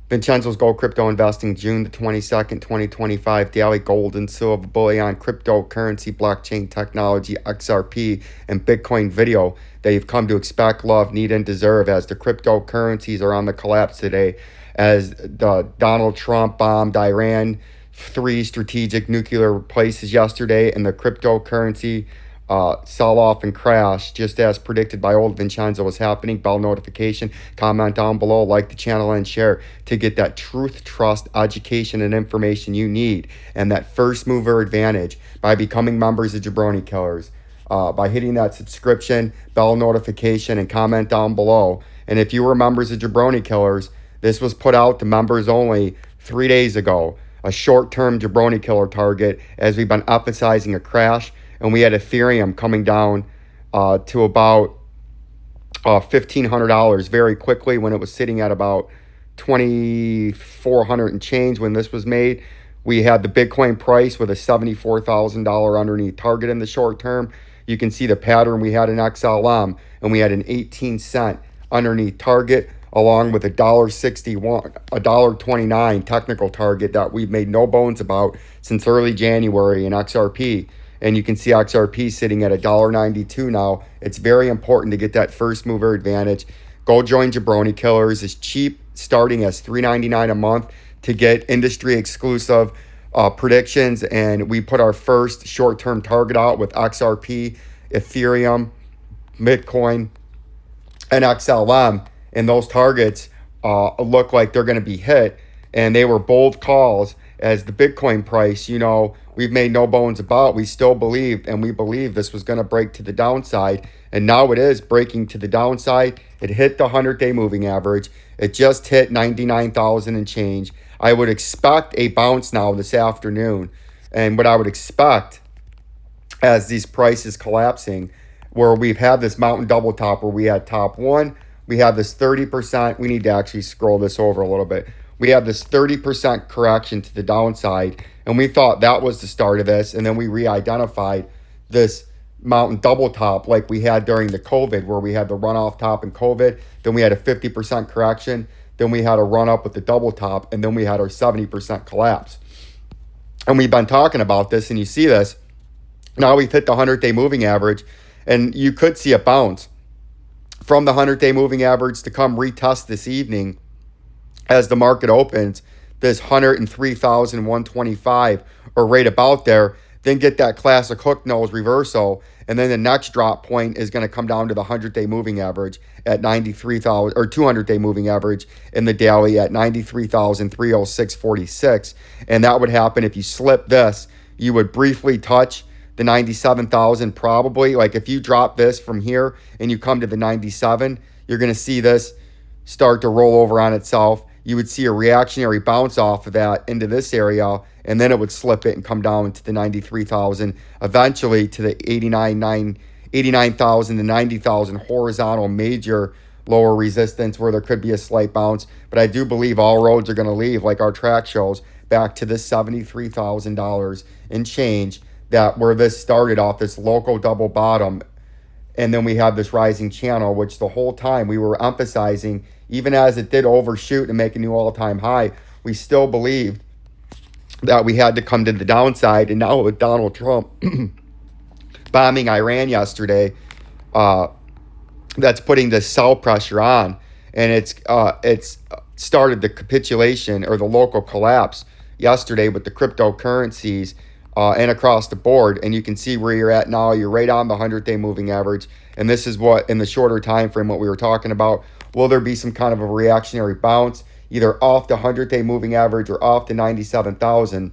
Vincenzo's Gold Crypto Investing, June the 22nd, 2025. Daily gold and silver bullion, cryptocurrency, blockchain technology, XRP, and Bitcoin video that you've come to expect, love, need, and deserve as the cryptocurrencies are on the collapse today. As the Donald Trump bombed Iran 3 strategic nuclear places yesterday, and the cryptocurrency sell off and crash just as predicted by old Vincenzo was happening. Bell notification, comment down below, like the channel, and share to get that truth, trust, education, and information you need, and that first mover advantage by becoming members of Jabroni Killers, by hitting that subscription, bell notification, and comment down below. And if you were members of Jabroni Killers, this was put out to members only 3 days ago, a short-term Jabroni Killer target, as we've been emphasizing a crash. And we had Ethereum coming down to about $1,500 very quickly when it was sitting at about 2,400 and change when this was made. We had the Bitcoin price with a $74,000 underneath target in the short term. You can see the pattern we had in XLM, and we had an 18-cent underneath target along with a $1.61, a $1.29 technical target that we've made no bones about since early January in XRP. And you can see XRP sitting at $1.92 now. It's very important to get that first mover advantage. Go join Jabroni Killers. It's cheap, starting as $3.99 a month to get industry exclusive predictions. And we put our first short-term target out with XRP, Ethereum, Bitcoin, and XLM. And those targets look like they're going to be hit. And they were bold calls, as the Bitcoin price, we've made no bones about. We still believed, and we believe this was going to break to the downside. And now it is breaking to the downside. It hit the 100-day moving average. It just hit 99,000 and change. I would expect a bounce now this afternoon. And what I would expect as these prices collapsing, where we've had this mountain double top where we had top one, we had this 30%. We need to actually scroll this over a little bit. We had this 30% correction to the downside, and we thought that was the start of this. And then we re-identified this mountain double top like we had during the COVID, where we had the runoff top in COVID. Then we had a 50% correction. Then we had a run up with the double top, and then we had our 70% collapse. And we've been talking about this, and you see this. Now we've hit the 100-day moving average, and you could see a bounce from the 100-day moving average to come retest this evening as the market opens, this 103,125 or right about there, then get that classic hook nose reversal. And then the next drop point is going to come down to the 100-day moving average at 93,000, or 200-day moving average in the daily at 93,306.46. And that would happen if you slip this. You would briefly touch the 97,000 probably. Like if you drop this from here and you come to the 97, you're going to see this start to roll over on itself. You would see a reactionary bounce off of that into this area, and then it would slip it and come down to the 93,000, eventually to the 89,000 to 90,000 horizontal major lower resistance where there could be a slight bounce. But I do believe all roads are going to lead, like our track shows, back to this $73,000 and change, that where this started off, this local double bottom. And then we have this rising channel, which the whole time we were emphasizing, even as it did overshoot and make a new all-time high, we still believed that we had to come to the downside. And now with Donald Trump bombing Iran yesterday, that's putting the sell pressure on. And it's started the capitulation or the local collapse yesterday with the cryptocurrencies and across the board. And you can see where you're at now. You're right on the 100-day moving average. And this is what, in the shorter time frame, what we were talking about. Will there be some kind of a reactionary bounce, either off the 100-day moving average or off the 97,000,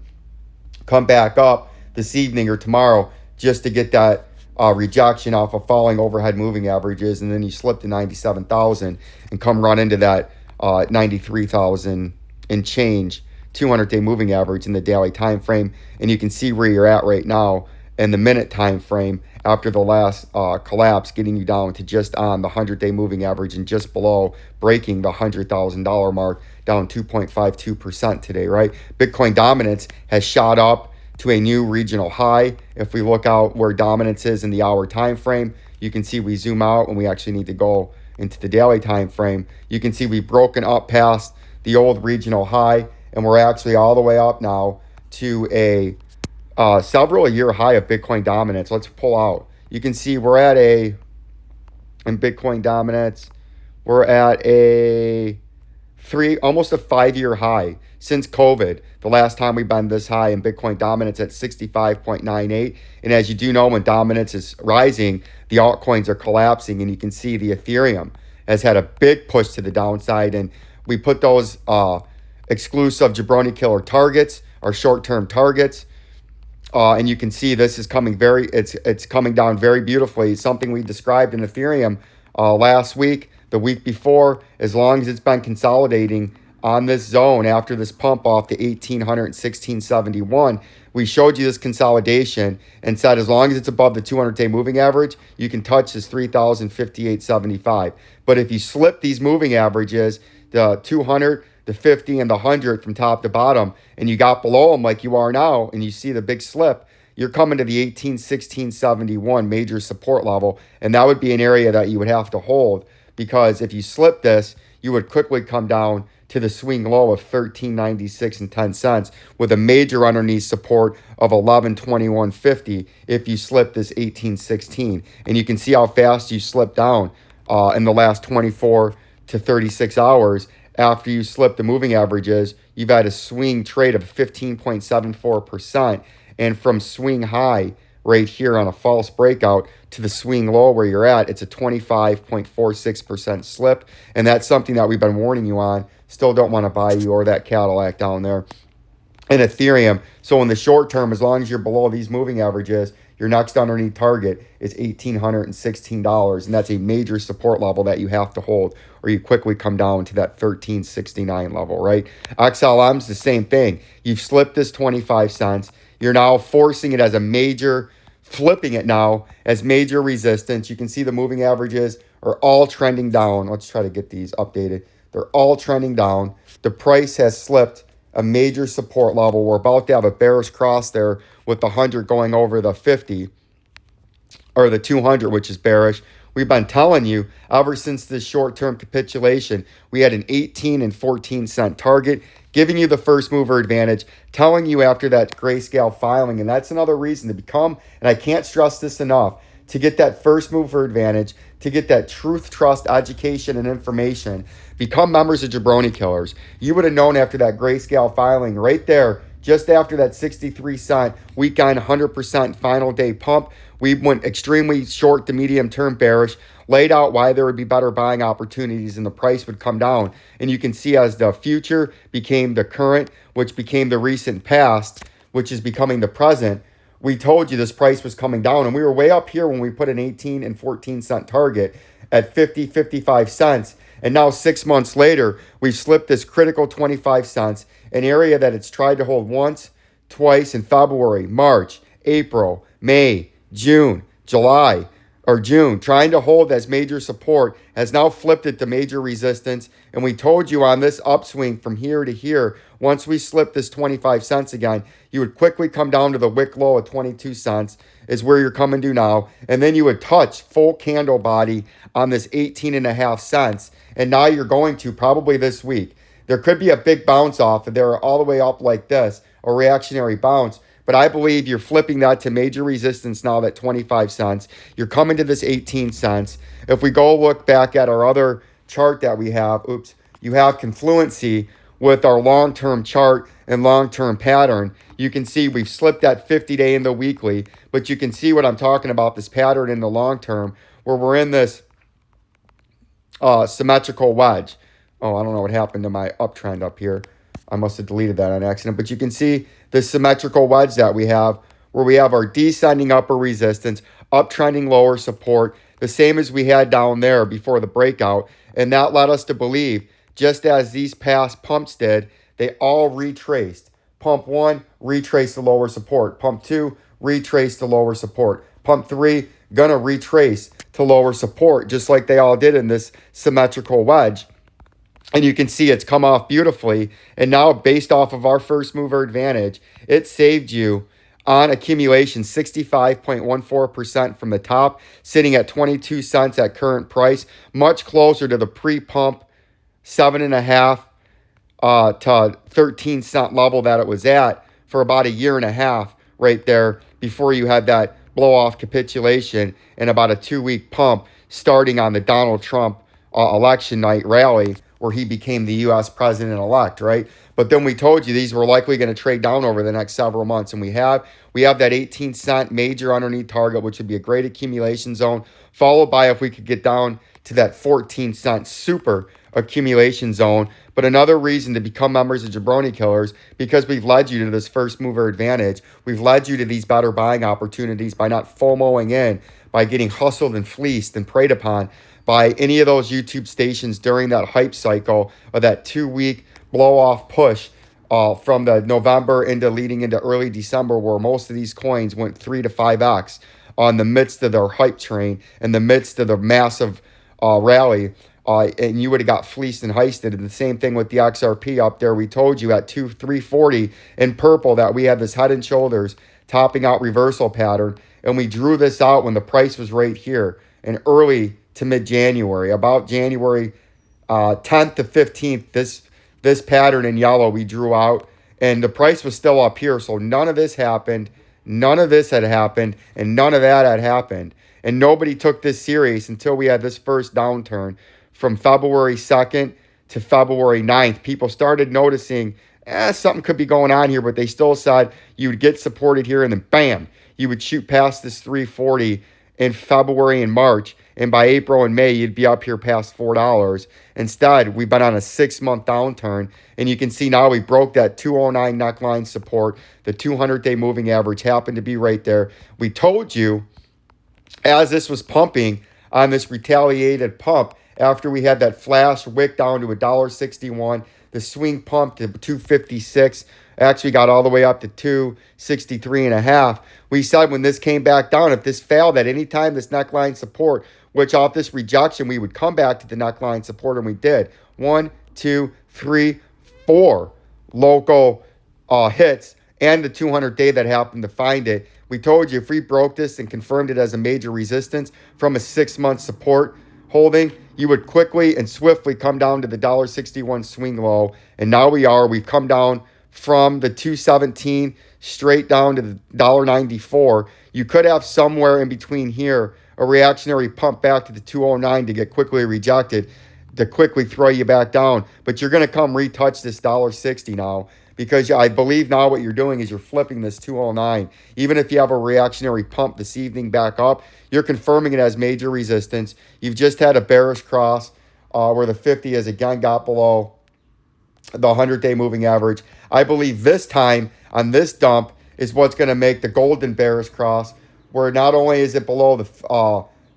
come back up this evening or tomorrow just to get that rejection off of falling overhead moving averages, and then you slip to 97,000 and come run into that 93,000 and change 200-day moving average in the daily time frame. And you can see where you're at right now in the minute time frame after the last collapse, getting you down to just on the 100-day moving average and just below, breaking the $100,000 mark, down 2.52% today, right? Bitcoin dominance has shot up to a new regional high. If we look out where dominance is in the hour time frame, you can see we zoom out and we actually need to go into the daily time frame. You can see we've broken up past the old regional high, and we're actually all the way up now to a several year high of Bitcoin dominance. Let's pull out. You can see we're at in Bitcoin dominance, we're at almost a 5-year high since COVID. The last time we've been this high in Bitcoin dominance at 65.98. And as you do know, when dominance is rising, the altcoins are collapsing, and you can see the Ethereum has had a big push to the downside. And we put those exclusive Jabroni Killer targets, our short-term targets. And you can see this is coming it's coming down very beautifully. Something we described in Ethereum last week, the week before. As long as it's been consolidating on this zone after this pump off to 1800 and 1671, we showed you this consolidation and said as long as it's above the 200-day moving average, you can touch this 3058.75. But if you slip these moving averages, the 200, the 50, and the 100 from top to bottom, and you got below them like you are now, and you see the big slip, you're coming to the 1671 major support level, and that would be an area that you would have to hold, because if you slip this, you would quickly come down to the swing low of 13.96 and 10 cents with a major underneath support of 11.2150 if you slip this 1816. And you can see how fast you slip down in the last 24 to 36 hours. After you slip the moving averages, you've had a swing trade of 15.74%. And from swing high right here on a false breakout to the swing low where you're at, it's a 25.46% slip. And that's something that we've been warning you on. Still don't want to buy you or that Cadillac down there in Ethereum. So in the short term, as long as you're below these moving averages, your next underneath target is $1,816. And that's a major support level that you have to hold, or you quickly come down to that 1369 level, right? XLM's the same thing. You've slipped this 25 cents. You're now forcing it as a major, flipping it now as major resistance. You can see the moving averages are all trending down. Let's try to get these updated. They're all trending down. The price has slipped a major support level. We're about to have a bearish cross there with the 100 going over the 50 or the 200, which is bearish. We've been telling you ever since this short-term capitulation, we had an 18 and 14 cent target, giving you the first mover advantage, telling you after that grayscale filing, and that's another reason to become, and I can't stress this enough, to get that first mover advantage, to get that truth, trust, education, and information. Become members of Jabroni Killers. You would have known after that grayscale filing right there, just after that 63 cent weekend 100% final day pump, we went extremely short to medium term bearish, laid out why there would be better buying opportunities and the price would come down. And you can see as the future became the current, which became the recent past, which is becoming the present, we told you this price was coming down, and we were way up here when we put an 18 and 14 cent target at 50, 55 cents. And now 6 months later, we've slipped this critical 25 cents, an area that it's tried to hold once, twice in February, March, April, May, June, July, or June, trying to hold as major support, has now flipped it to major resistance. And we told you on this upswing from here to here, once we slip this 25 cents again, you would quickly come down to the wick low of 22 cents is where you're coming to now. And then you would touch full candle body on this 18.5 cents. And now you're going to probably this week. There could be a big bounce off and they're all the way up like this, a reactionary bounce. But I believe you're flipping that to major resistance now, that 25 cents. You're coming to this 18 cents. If we go look back at our other chart that we have, you have confluency with our long-term chart and long-term pattern. You can see we've slipped that 50-day in the weekly, but you can see what I'm talking about, this pattern in the long term, where we're in this symmetrical wedge. Oh, I don't know what happened to my uptrend up here. I must have deleted that on accident. But you can see the symmetrical wedge that we have, where we have our descending upper resistance, uptrending lower support, the same as we had down there before the breakout. And that led us to believe, just as these past pumps did, they all retraced. Pump 1, retrace the lower support. Pump 2, retrace the lower support. Pump 3, gonna retrace to lower support, just like they all did in this symmetrical wedge. And you can see it's come off beautifully. And now, based off of our first mover advantage, it saved you on accumulation 65.14% from the top, sitting at 22 cents at current price, much closer to the pre-pump 7.5 to 13-cent level that it was at for about a year and a half right there before you had that blow off capitulation and about a 2-week pump starting on the Donald Trump election night rally where he became the U.S. president-elect, right? But then we told you these were likely going to trade down over the next several months, and we have that 18-cent major underneath target, which would be a great accumulation zone, followed by if we could get down to that 14-cent super accumulation zone. But another reason to become members of Jabroni Killers, because we've led you to this first mover advantage. We've led you to these better buying opportunities by not FOMOing in, by getting hustled and fleeced and preyed upon by any of those YouTube stations during that hype cycle or that 2-week blow off push from the November into leading into early December, where most of these coins went 3 to 5x on the midst of their hype train, in the midst of the massive rally. And you would have got fleeced and heisted. And the same thing with the XRP up there. We told you at 340 in purple that we had this head and shoulders topping out reversal pattern. And we drew this out when the price was right here in early to mid-January. About January 10th to 15th, this pattern in yellow we drew out. And the price was still up here. So none of this happened. None of this had happened. And none of that had happened. And nobody took this serious until we had this first downturn. From February 2nd to February 9th, people started noticing something could be going on here, but they still said you would get supported here and then bam, you would shoot past this 340 in February and March. And by April and May, you'd be up here past $4. Instead, we've been on a 6-month downturn. And you can see now we broke that 209 neckline support. The 200-day moving average happened to be right there. We told you as this was pumping on this retaliated pump, after we had that flash wick down to $1.61, the swing pump to 256, actually got all the way up to 263 and a half. We said when this came back down, if this failed at any time, this neckline support, which off this rejection, we would come back to the neckline support, and we did. 1, 2, 3, 4 local hits, and the 200-day that happened to find it. We told you if we broke this and confirmed it as a major resistance from a 6-month support holding, you would quickly and swiftly come down to the $1.61 swing low. And now we've come down from the 217 straight down to the $1.94. You could have somewhere in between here a reactionary pump back to the 209 to get quickly rejected, to quickly throw you back down. But you're going to come retouch this $1.60 now, because I believe now what you're doing is you're flipping this 209. Even if you have a reactionary pump this evening back up, you're confirming it as major resistance. You've just had a bearish cross where the 50 has again got below the 100-day moving average. I believe this time on this dump is what's going to make the golden bearish cross, where not only is it below the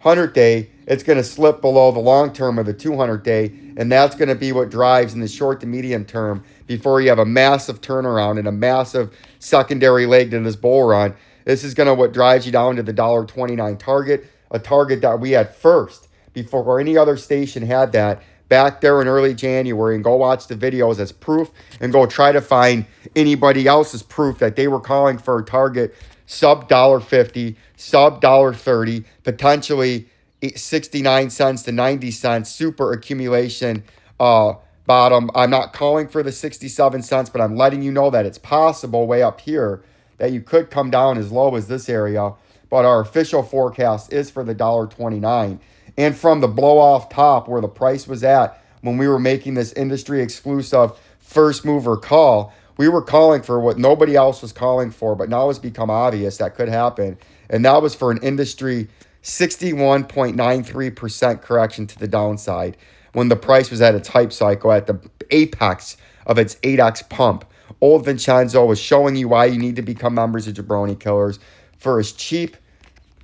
100-day, it's going to slip below the long term of the 200-day, and that's going to be what drives in the short to medium term before you have a massive turnaround and a massive secondary leg to this bull run. This is going to what drives you down to the $1.29 target, a target that we had first before any other station had that back there in early January. And go watch the videos as proof, and go try to find anybody else's proof that they were calling for a target sub $1.50, sub $1.30, potentially 69 cents to 90 cents super accumulation bottom. I'm not calling for the 67 cents, but I'm letting you know that it's possible way up here that you could come down as low as this area. But our official forecast is for the $1.29. And from the blow off top where the price was at when we were making this industry exclusive first mover call, we were calling for what nobody else was calling for, but now it's become obvious that could happen. And that was for an industry 61.93% correction to the downside when the price was at its hype cycle, at the apex of its 8x pump. Old Vincenzo was showing you why you need to become members of Jabroni Killers for as cheap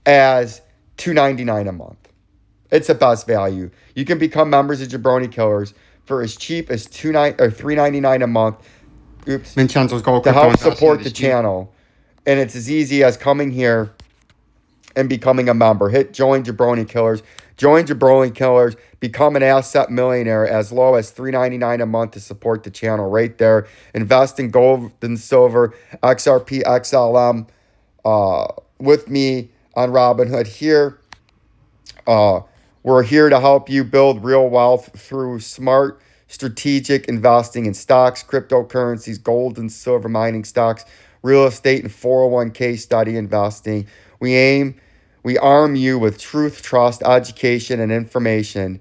as $2.99 a month. It's the best value. You can become members of Jabroni Killers for as cheap as $3.99 a month. Vincenzo's gold to help support the channel. And it's as easy as coming here and becoming a member. Hit Join Jabroni Killers. Join Jabroni Killers. Become an asset millionaire as low as $3.99 a month to support the channel right there. Invest in gold and silver, XRP, XLM with me on Robinhood here. We're here to help you build real wealth through smart strategic investing in stocks, cryptocurrencies, gold and silver mining stocks, real estate, and 401k study investing. We arm you with truth, trust, education, and information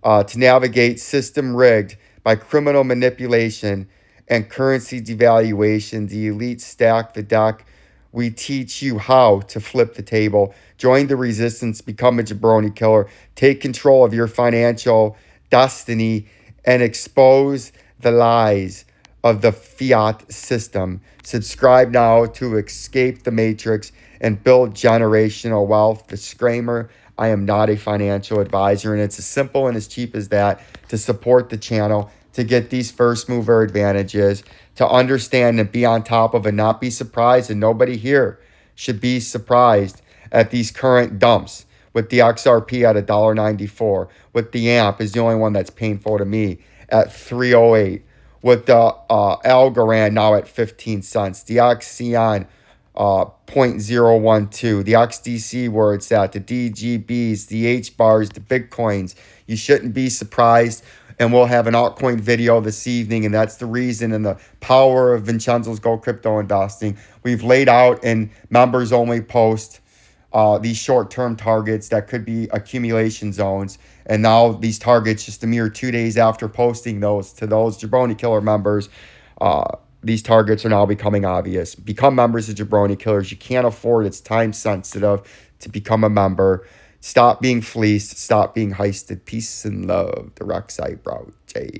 to navigate system rigged by criminal manipulation and currency devaluation. The elite stack the deck. We teach you how to flip the table. Join the resistance, become a jabroni killer, take control of your financial destiny, and expose the lies of the fiat system. Subscribe now to escape the matrix and build generational wealth. Disclaimer, I am not a financial advisor, and it's as simple and as cheap as that to support the channel, to get these first mover advantages, to understand and be on top of and not be surprised. And nobody here should be surprised at these current dumps with the XRP at $1.94, with the AMP is the only one that's painful to me at $3.08, with the Algorand now at 15 cents, the XCN 0.012, the XDC where it's at, the DGBs, the H bars, the Bitcoins. You shouldn't be surprised. And we'll have an altcoin video this evening, and that's the reason and the power of Vincenzo's Go Crypto Investing. We've laid out in members only post these short-term targets that could be accumulation zones. And now these targets, just a mere 2 days after posting those to those Jabroni Killer members, these targets are now becoming obvious. Become members of Jabroni Killers. You can't afford, it's time sensitive to become a member. Stop being fleeced. Stop being heisted. Peace and love. The Rex Eyebrow J.